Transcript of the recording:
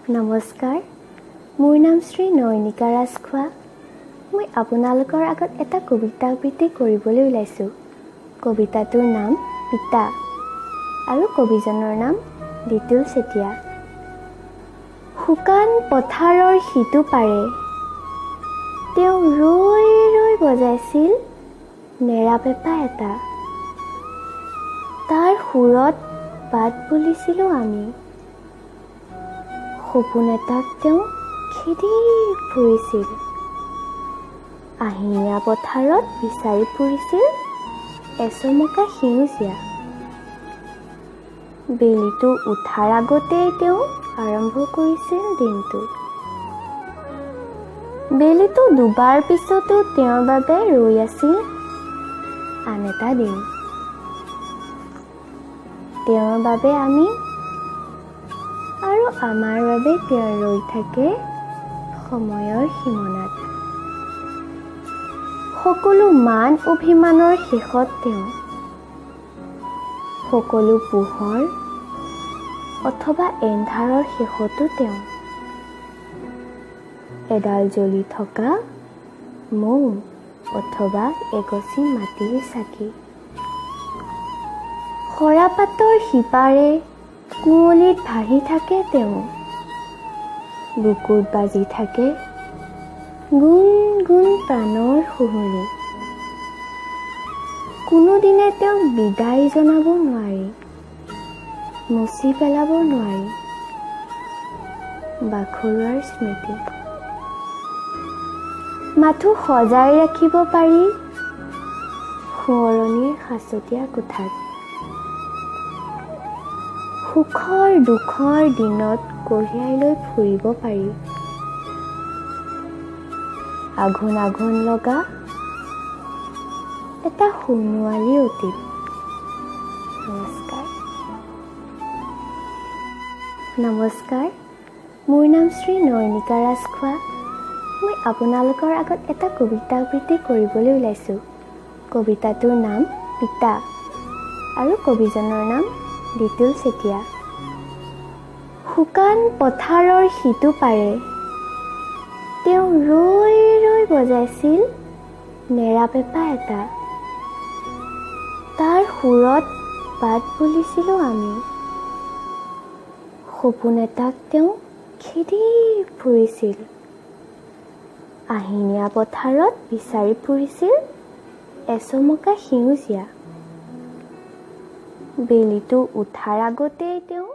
নমস্কাৰ, মোৰ নাম শ্ৰী নয়নিকা ৰাজখোৱা। মই আপোনালোকৰ আগত এটা কবিতা আবৃত্তি কৰিবলৈ ওলাইছোঁ। কবিতাটোৰ নাম পিতা আৰু কবিজনৰ নাম দিতুল চেতিয়া। শুকান পথাৰৰ সিটো পাৰে তেওঁ ৰৈ ৰৈ বজাইছিল নেৰা পেঁপা এটা। তাৰ সুৰত বাট বুলিছিলোঁ আমি। সপোন এটাক তেওঁ খেদি ফুৰিছিল। আহিনীয়া পথাৰত বিচাৰি ফুৰিছিল এচমকা সেউজীয়া। বেলিটো উঠাৰ আগতেই তেওঁ আৰম্ভ কৰিছিল দিনটো। বেলিটো ডুবাৰ পিছতো তেওঁৰ বাবে ৰৈ আছিল আন এটা দিন। তেওঁৰ বাবে আমি আৰু আমাৰ বাবে তেওঁ ৰৈ থাকে সময়ৰ সীমনাত। সকলো মান অভিমানৰ শেষত তেওঁ, সকলো পোহৰ অথবা এন্ধাৰৰ শেষতো তেওঁ এডাল জ্বলি থকা মৌ অথবা এগছি মাটিৰ চাকি। সৰাপাতৰ সিপাৰে কুঁৱলীত ভাহি থাকে তেওঁ। বুকুত বাজি থাকে গুণ গুণ প্ৰাণৰ সুহুৰি। কোনোদিনে তেওঁক বিদায় জনাব নোৱাৰি, মুচি পেলাব নোৱাৰি বাখৰুৱাৰ স্মৃতি। মাথো সজাই ৰাখিব পাৰি সোঁৱৰণিৰ সাঁচতীয়া কোঠাত। সুখৰ দুখৰ দিনত কঢ়িয়াই লৈ ফুৰিব পাৰি আঘোণ আঘোণ লগা এটা সোণোৱালী অতীত। নমস্কাৰ, মোৰ নাম শ্ৰী নয়নিকা ৰাজখোৱা। মই আপোনালোকৰ আগত এটা কবিতা আবৃত্তি কৰিবলৈ ওলাইছোঁ। কবিতাটোৰ নাম পিতা আৰু কবিজনৰ নাম দিতুল চেতিয়া। শুকান পথাৰৰ সিটো পাৰে তেওঁ ৰৈ ৰৈ বজাইছিল নেৰা পেঁপা এটা। তাৰ সুৰত বাট বুলিছিলোঁ আমি। সপোন এটাক তেওঁ খেদি ফুৰিছিল। আহিনীয়া পথাৰত বিচাৰি ফুৰিছিল এচমকা সেউজীয়া। বেলিটো উঠাৰ আগতেই তেওঁ